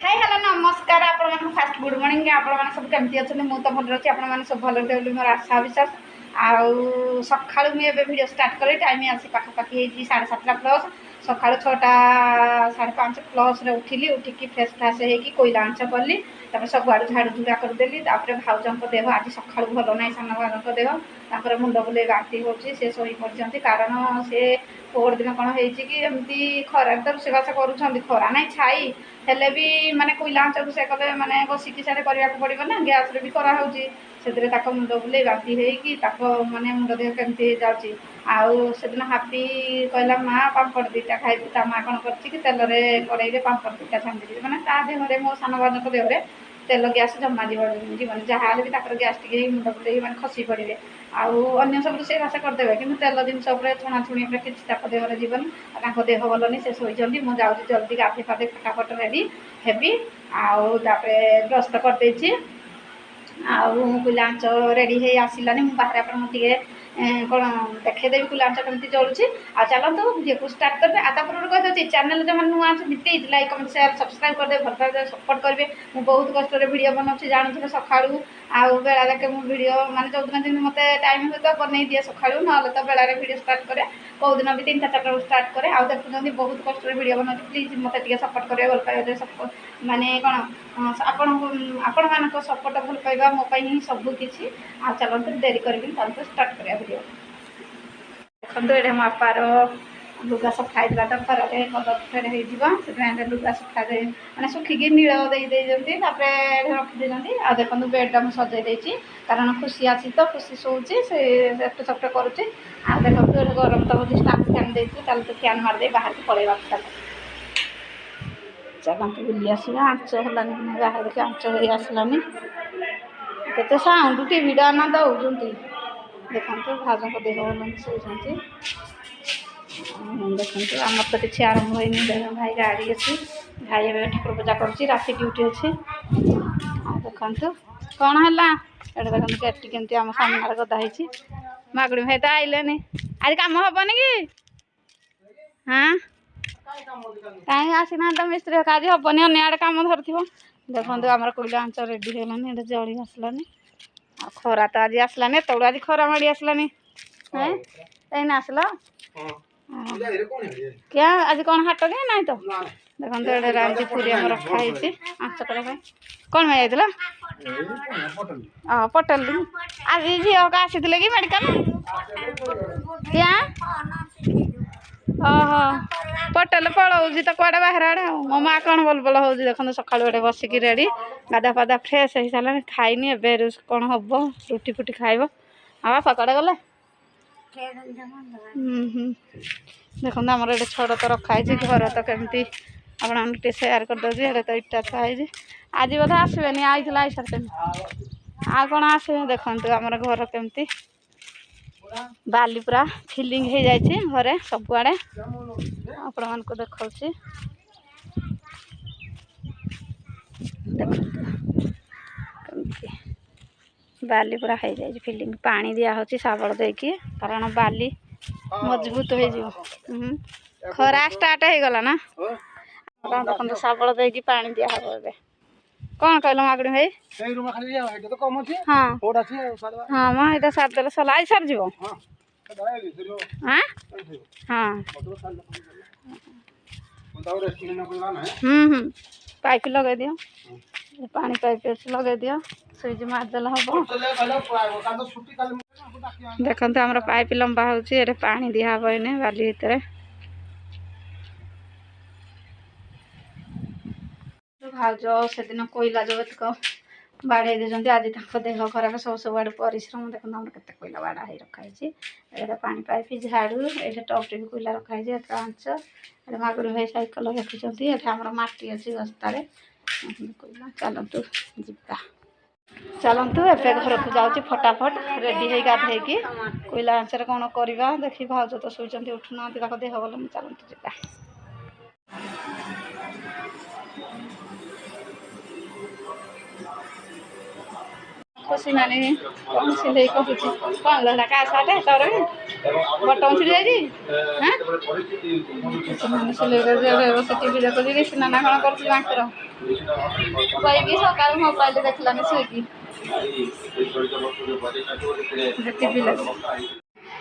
Hi hello नमस्कार आपण fast good morning आपण सब केमती अच्छे मुझे तो भल अच्छी आपण सब भल रही मोर आशा विश्वास आउ सका मुझे वीडियो स्टार्ट करी टाइम आसी पाखापाखि 7:30 प्लस सका 6टा 5:30 प्लस उठिली उठिकी फ्रेश फ्राश होगी कोईला आंच कली सब आड़ झाड़ू झुड़ा करदेली भाउजों देह आज सका भल ना सान भाई देह मुंड बुले बांति हो शोई पड़ते कारण से पोर दिन कौन होमती खरा तो रोषेबास कर खरा ना छाई हेले भी माने कोईला आंच रोषे कले माने बसिकी सारे करने पड़ो ना गैस भी कराऊँगी से मुंड बुले बांति हो माने मुंड देह केमती जाऊँगी आउ से दिन हापी कहला माँ पापड़ दीटा खाइबू ता माँ कौन कर तेल कड़े पापड़ दीटा छाणी मैंने ता देहरे मो सान भाई देहरे तेल गैस जमा जीवन जहाँ भी गैस टे मुंड बुले मैंने खसी पड़े आउ सब रोषेबास करदे कि तेल जिन छुणाछुणी किसी देहरे जीवन देह भल नहीं से शोची मुझे जल्दी गाधे फाधे फटाफट रेडी हेबी आउ ब्रश तो करदे कुला आंच रेडी हो आसलानी बाहर आपे कौन देखदेवी कुला आंच कमी जलूँ आ चलते वीडियो को स्टार्ट करेंगे आपूर्व कही चैनल जो नुआ please like comment share subscribe करदे भल पाए सपोर्ट करेंगे मुझे बहुत कष्ट वीडियो बनाऊँ जानते सका आउ बेला देखे वीडियो माने जो दिन जमी मत टाइम हुए तो बन दिए सका ना तो बेला वीडियो स्टार्ट करे कौ दिन भी 3टा 4टा स्टार्ट करे आउ देखुं बहुत कष्ट वीडियो बनाऊँ प्लीज मत सपोर्ट करेंगे भल पाए माने कौन आपण मान सपोर्ट भल पाइबा मोपाई ही सबकि आ चलते देरी करी चलते स्टार्ट करा वीडियो देखो ये मो बापार लुगा सफा होता तो खरारे कलर फेड हो लुगा सफा मैंने सुखिकी नील देते रखीदे आ देखो बेडटा मुझे सजे कारण खुशी आसी तो खुशी शोचे से सेफ्ट सफ्ट करुच्ची आ देखो गरम तो होती स्टाफ फैन देती चलते फैन मारदे बाहर को पलैया चलते बुली आसा आंच है बाहर के आंच हो आसलानी केते साउंड टीवीटा ना दौरान देखते भाजों देह भल शोचती देखते आमर तो किसी आरंभ हो भाई गाड़ी अच्छी भाई ए ठाकुर पूजा करुँची राति ड्यूटी अच्छी देखु कौन है ये देखते केटी केमती आम सामने गदा मागुड़ी भाई तो आइले आज कम हेनी कि हाँ कहीं आसीना तो मिस्त्री आज हेनी अने आड़े कम धरती देखते आम कोईला आंच रेडी होलानी जली आसलानी आ खरा तो आज आसलानी एत आज खरा माड़ी आसलानी है आसल क्या आज कौन हाट के ना तो देखते ये रांची पूरी आम रखाई आंच करने कौन भाई जाइला पटेल आज झील का आसी कि मेडिकल क्या ओहो पटेल पलाऊँ तो कड़े बाहर आड़े मो माँ कौन बल बल हो देखते सका बसिकी रेडी गाधा फाधा फ्रेश हो सारे खाइनी ए कौन हम रुटी फुटी खाइब हाँ बापा कड़े गले देखो आमर ये छड़ तो रखाई घर तो केमती आप सेयार करदे ये तो इटा थी आज बोधे आसबे आईला आई सारे आ कौन आसबे देखते आमर घर केमती बाली पूरा फिलिंग हो जाए घरे सबुआड़े आपण मान को देखा बाली पूरा हो जाए फिलिंग पानी दिया होची साबल देकी कारण बाली मजबूत हो खरा स्टार्ट हो गला ना देखते साबल देकी पानी दिया हम ए कौन कहल मागुड़ी भाई हाँ हाँ माँ ये सारदे सला आई सारी हाँ हाँ पाइप लगे दियो पानी पाइप लगे दियो स्विच मारदेल हम देखते आमर पाइप लंबा होची पानी दिया हम इन बाली भितर भाज से दिन कोईला जो बाड़े देते आज देह खराब सब सब आड़े परिश्रम देखते आम के कोईला बाड़ा हो रखाई पानी पाइप झाड़ू ये टपटे भी कोईला रखाई आंच ये मागुड़ी भाई साइकेल रखुच्च ये आम मटी अच्छी गस्तार कोईला चलतु जीवा चलतु एवं घर को जाऊँ फटाफट रेडी हो गाधे कोईला आंचर कौन करवा देखी भाज तो शोचती उठुना देह भल चलतु जीवा खुशी नानी कौन सिले कहूँ कौन लड़ा का साटे तोर बटन छिड़ी जाइए हाँ खुशी सिले बस टीवी देखुची कि नाना कौन कर କହିକି ସକାଳୁ ମୋବାଇଲ ଦେଖିଲାନି ଶୋଇକି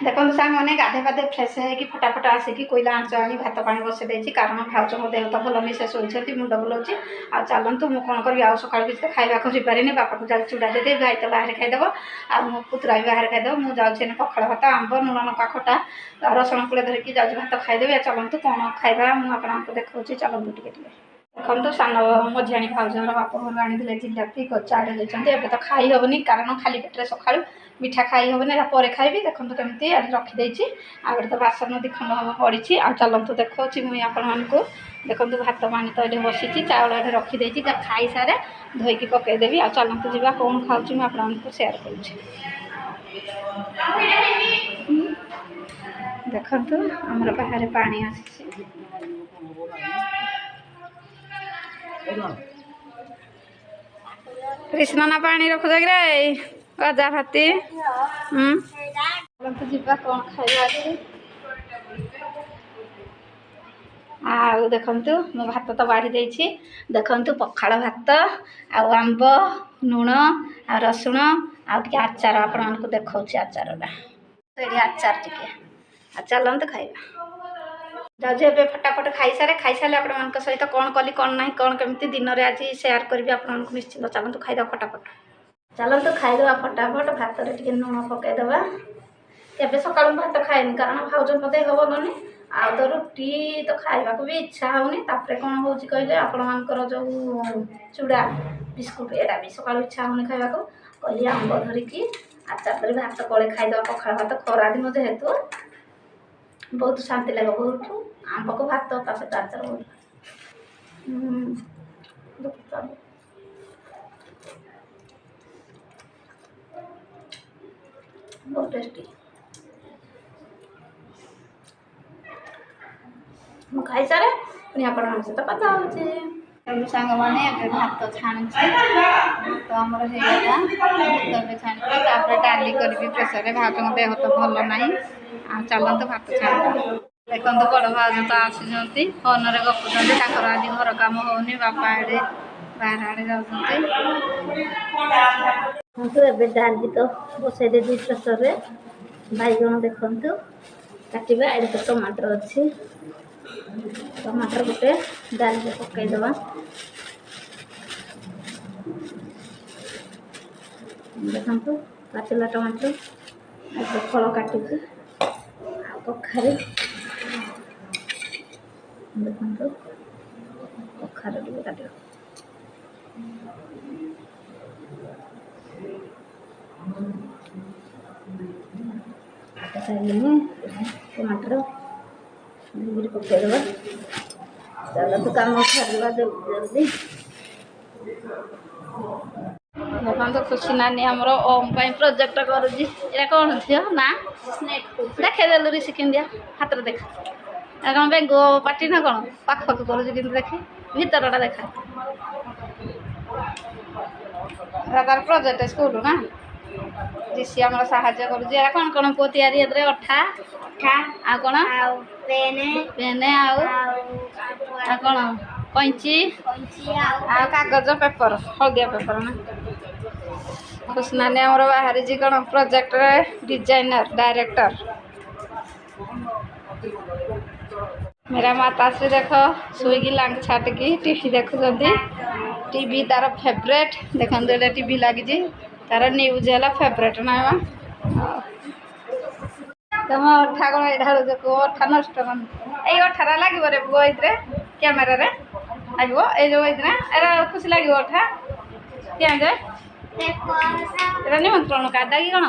ଦେଖନ୍ତୁ ସାଙ୍ଗମାନେ ଗାଧୋଇ ପାଧୋଇ ଫ୍ରେଶ୍ ହେଇକି ଫଟାଫଟ ଆସିକି କୋଇଲା ଆଞ୍ଚ ଆଣି ଭାତ ପାଣି ବସାଇ ଦେଇଛି କାରଣ ଭାଉଜଙ୍କ ଦେହ ତ ଭଲ ନାହିଁ ସେ ଶୋଇଛନ୍ତି ମୁଣ୍ଡ ବୁଲାଉଛି ଆଉ ଚାଲନ୍ତୁ ମୁଁ କ'ଣ କରିବି ଆଉ ସକାଳୁ କିଛି ତ ଖାଇବା କରିପାରିନି ବାପାକୁ ଯାଉଛି ଚୁଡ଼ା ଦେଇଦେବି ଭାଇ ତ ବାହାରେ ଖାଇଦେବ ଆଉ ମୋ ପୁତୁରା ବି ବାହାରେ ଖାଇଦେବ ମୁଁ ଯାଉଛି ଏନେ ପଖାଳ ଭାତ ଆମ୍ବ ଲୁଣ ଲଙ୍କା ଖଟା ରସୁଣ କୂଳେ ଧରିକି ଯାଉଛି ଭାତ ଖାଇଦେବି ଆଉ ଚାଲନ୍ତୁ କ'ଣ ଖାଇବା ମୁଁ ଆପଣଙ୍କୁ ଦେଖାଉଛି ଚାଲନ୍ତୁ ଟିକେ ଟିକେ ଦେଖନ୍ତୁ ସାନ ମଝିଆଣୀ ଭାଉଜର ବାପ ଘରୁ ଆଣିଥିଲେ ଜିଲାପି ଗଜା ଆଡ଼େ ଦେଇଛନ୍ତି ଏବେ ତ ଖାଇ ହେବନି କାରଣ ଖାଲି ପେଟରେ ସକାଳୁ ମିଠା ଖାଇ ହେବନି ଏଇଟା ପରେ ଖାଇବି ଦେଖନ୍ତୁ କେମିତି ଆଡ଼େ ରଖିଦେଇଛି ଆଉ ଗୋଟେ ତ ବାସନ ଦୁଇ ଖଣ୍ଡ ହେବ ପଡ଼ିଛି ଆଉ ଚାଲନ୍ତୁ ଦେଖାଉଛି ମୁଁ ଆପଣମାନଙ୍କୁ ଦେଖନ୍ତୁ ଭାତ ପାଣି ତ ଏଠି ବସିଛି ଚାଉଳ ଏଠି ରଖିଦେଇଛି ଖାଇସାରେ ଧୋଇକି ପକାଇଦେବି ଆଉ ଚାଲନ୍ତୁ ଯିବା କ'ଣ ଖାଉଛି ମୁଁ ଆପଣମାନଙ୍କୁ ସେୟାର କରୁଛି ଦେଖନ୍ତୁ ଆମର ବାହାରେ ପାଣି ଆସିଛି କୃଷ୍ଣନା ପାଣି ରଖୁଛ କି ରେ ଗଜା ଭାତି ଯିବା କ'ଣ ଖାଇବା ଅଛି ଆଉ ଦେଖନ୍ତୁ ମୁଁ ଭାତ ତ ବାଢ଼ି ଦେଇଛି ଦେଖନ୍ତୁ ପଖାଳ ଭାତ ଆଉ ଆମ୍ବ ଲୁଣ ଆଉ ରସୁଣ ଆଉ ଟିକେ ଆଚାର ଆପଣମାନଙ୍କୁ ଦେଖାଉଛି ଆଚାରଟା ଏଠି ଆଚାର ଟିକେ ଆଉ ଚାଲନ୍ତୁ ଖାଇବା ଯାଉଛି ଏବେ ଫଟାଫଟ ଖାଇସାରିଲେ ଆପଣମାନଙ୍କ ସହିତ କ'ଣ କଲି କ'ଣ ନାହିଁ କ'ଣ କେମିତି ଦିନରେ ଆଜି ସେୟାର କରିବି ଆପଣମାନଙ୍କୁ ନିଶ୍ଚିନ୍ତ ଚାଲନ୍ତୁ ଖାଇଦେବା ଫଟାଫଟ ଚାଲନ୍ତୁ ଖାଇଦେବା ଫଟାଫଟ ଭାତରେ ଟିକେ ଲୁଣ ପକାଇଦେବା କେବେ ସକାଳୁ ଭାତ ଖାଏନି କାରଣ ଭାଉଜଙ୍କ ଦେହ ଭଲନି ଆଉ ତ ରୁଟି ତ ଖାଇବାକୁ ବି ଇଚ୍ଛା ହେଉନି ତାପରେ କ'ଣ ହେଉଛି କହିଲେ ଆପଣମାନଙ୍କର ଯେଉଁ ଚୁଡ଼ା ବିସ୍କୁଟ ଏଇଟା ବି ସକାଳୁ ଇଚ୍ଛା ହେଉନି ଖାଇବାକୁ କହିଲି ଆମ୍ବ ଧରିକି ଆଚାର ଧରି ଭାତ କଳେ ଖାଇଦେବା ପଖାଳ ଭାତ ଖରାଦିନ ଯେହେତୁ ବହୁତ ଶାନ୍ତି ଲାଗେ ବହୁତ ଆମ୍ବକୁ ଭାତ ତା ସହିତ ଆଚାର ବହୁତ ଟେଷ୍ଟି ମୁଁ ଖାଇସାରେ ପୁଣି ଆପଣମାନଙ୍କ ସହିତ କଥା ହେଉଛି ସାଙ୍ଗମାନେ ଏବେ ଭାତ ଛାଣୁଛି ତ ଆମର ହେଇଗଲା ଭାତ ଏବେ ଛାଣିବି ତାପରେ ଡାଲି କରିବି ପ୍ରେସରରେ ଭାଉଜଙ୍କ ଦେହ ତ ଭଲ ନାହିଁ ଆଉ ଚାଲନ୍ତୁ ଭାତ ଛାଣିବା ଦେଖନ୍ତୁ ବଡ଼ ଭାଉଜ ତ ଆସୁଛନ୍ତି ଫୋନରେ ଗପୁଛନ୍ତି ତାଙ୍କର ଆଜି ଘର କାମ ହେଉନି ବାପା ଆଡ଼େ ବାହାର ଆଡ଼େ ଯାଉଛନ୍ତି ଏବେ ଡାଲି ତ ବସାଇ ଦେବି ପ୍ରେସରରେ ବାଇଗଣ ଦେଖନ୍ତୁ କାଟିବା ଏଠି ତ ଟମାଟର ଅଛି ଟମାଟର ଗୋଟେ ଡାଲିରେ ପକାଇଦେବା ଦେଖନ୍ତୁ ପାଚିଲା ଟମାଟର ଆଉ ଫଳ କାଟିଛି ଆଉ କଖାରୁ ଦେଖନ୍ତୁ କଖାରୁ ଟିକେ କାଟିବ ସାରିଲିଣି ଟମାଟର ଧୀରେ ପକାଇଦେବା ଚାଲନ୍ତୁ କାମ ସାରିବା ଜଲ୍ଦି ଦେଖନ୍ତୁ ଖୁସି ନାନୀ ଆମର ଓମ୍ ପାଇଁ ପ୍ରୋଜେକ୍ଟ କରୁଛି ଏଇଟା କ'ଣ ଝିଅ ନା ଦେଖେଇଦେଲୁ ରିସି କେମିତିଆ ହାତରେ ଦେଖା ଏଇଟା କ'ଣ ବେଙ୍ଗ ପାଟି ନା କ'ଣ ପାଖକୁ କରୁଛି କିନ୍ତୁ ଦେଖି ଭିତରଟା ଦେଖା ଏଇଟା ତାର ପ୍ରୋଜେକ୍ଟ ସ୍କୁଲ ନା ରିସି ଆମର ସାହାଯ୍ୟ କରୁଛି ଏଇଟା କ'ଣ ପୁଅ ତିଆରି ଏଥିରେ ଅଠା ଆଉ କ'ଣ ପେନ୍ ଆଉ କ'ଣ କଇଁଚି ଆଉ କାଗଜ ପେପର ହଳଦିଆ ପେପର ନା ଖୁସି ନାନୀ ଆମର ବାହାରିଛି କ'ଣ ପ୍ରୋଜେକ୍ଟରେ डिजाइनर डायरेक्टर मेरा माताश्री देख शोगी लांग छाटकी टीवी देखुंत टीवी तार फेवरेट देखते टीवी लगी तार न्यूज है फेवरेट ना तुम अठा कौन ये ढालुच को अठा नष्ट कर अठारा लगे रे पुओ ये क्यामेरा लगे ये जो ये खुशी लगे अठा क्या निमंत्रण कार्ड कि कौन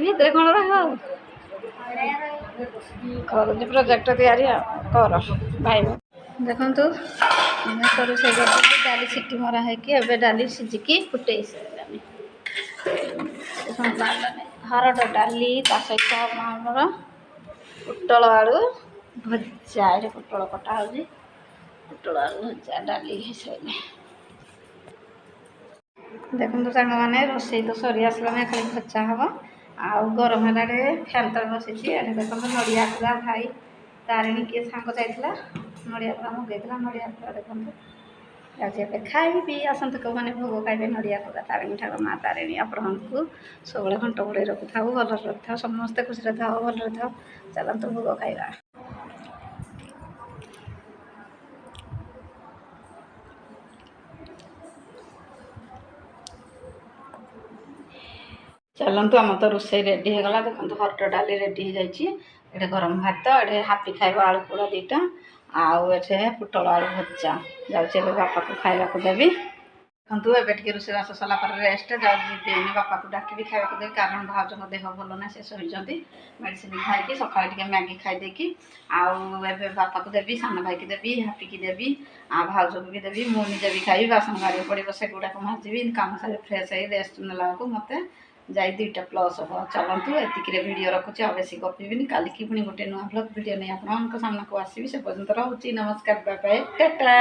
भितर कौन कर प्रोजेक्ट तैयारी कर भाई देखु करू से डाली सीटी मरा है डाली सिझिकी फुटे हरड़ डाली ता सहित आमर पोटल आलू भजा ये पोटल कटा हो पोटल आलू भजा डाली सारे ଦେଖନ୍ତୁ ସାଙ୍ଗମାନେ ରୋଷେଇ ତ ସରି ଆସିଲାନି ଖାଲି ଭଜା ହେବ ଆଉ ଗରମ ହେଲାରେ ଫ୍ୟାନ୍ ତଳେ ବସିଛି। ଏଠି ଦେଖନ୍ତୁ ନଡ଼ିଆ ପୁରା ଭାଇ ତାରିଣୀ କିଏ ସାଙ୍ଗ ଯାଇଥିଲା ନଡ଼ିଆ ପୁରା ମଗେଇଥିଲା ନଡ଼ିଆ ପୁରା ଦେଖନ୍ତୁ ଯାଉଛି ଏବେ ଖାଇବି। ଆସନ୍ତୁ କେଉଁମାନେ ଭୋଗ ଖାଇବେ ନଡ଼ିଆ ପୁରା ତାରିଣୀ ଠାରୁ ମା ତାରିଣୀ ଆପଣଙ୍କୁ ସବୁବେଳେ ଘଣ୍ଟ ଘୋଡ଼େଇ ରଖୁଥାଉ ଭଲରେ ରଖିଥାଉ ସମସ୍ତେ ଖୁସିରେ ଥାଉ ଭଲରେ ଥାଉ। ଚାଲନ୍ତୁ ଭୋଗ ଖାଇବା। ଚାଲନ୍ତୁ ଆମର ତ ରୋଷେଇ ରେଡ଼ି ହେଇଗଲା। ଦେଖନ୍ତୁ ହରଡ଼ ଡାଲି ରେଡ଼ି ହେଇଯାଇଛି। ଏଠି ଗରମ ଭାତ ଏଠି ହାପି ଖାଇବ ଆଳୁ ପୋଡ଼ା 2ଟା ଆଉ ଏଠି ପୋଟଳ ଆଳୁ ଭଜା। ଯାଉଛି ଏବେ ବାପାକୁ ଖାଇବାକୁ ଦେବି। ଦେଖନ୍ତୁ ଏବେ ଟିକେ ରୋଷେଇବାସ ସରିଲା ପରେ ରେଷ୍ଟ ଯାଉଛି ଯିବି ବାପାକୁ ଡାକିବି ଖାଇବାକୁ ଦେବି କାରଣ ଭାଉଜଙ୍କ ଦେହ ଭଲ ନାହିଁ ସେ ଶୋଇଛନ୍ତି ମେଡ଼ିସିନ ଖାଇକି ସକାଳେ ଟିକେ ମ୍ୟାଗି ଖାଇଦେଇକି ଆଉ ଏବେ ବାପାକୁ ଦେବି ସାନ ଭାଇକି ଦେବି ହାପିକି ଦେବି ଆଉ ଭାଉଜକୁ ବି ଦେବି ମୁଁ ନିଜେ ବି ଖାଇବି। ବାସନ ଗାଡ଼ିରେ ପଡ଼ିବ ସେଗୁଡ଼ାକ ମାଜିବି କାମ ସାରି ଫ୍ରେଶ୍ ହେଇ ରେଷ୍ଟ ନେଲା ବେଳକୁ ମୋତେ ଯାଇ 2ଟା+ ହେବ। ଚାଲନ୍ତୁ ଏତିକିରେ ଭିଡ଼ିଓ ରଖୁଛି ଆଉ ବେଶୀ ଗପିବିନି। କାଲିକି ପୁଣି ଗୋଟେ ନୂଆ ବ୍ଲଗ୍ ଭିଡ଼ିଓ ନେଇ ଆପଣଙ୍କ ସାମ୍ନାକୁ ଆସିବି। ସେ ପର୍ଯ୍ୟନ୍ତ ରହୁଛି। ନମସ୍କାର ବାଏ ବାଏ ଟାଟା।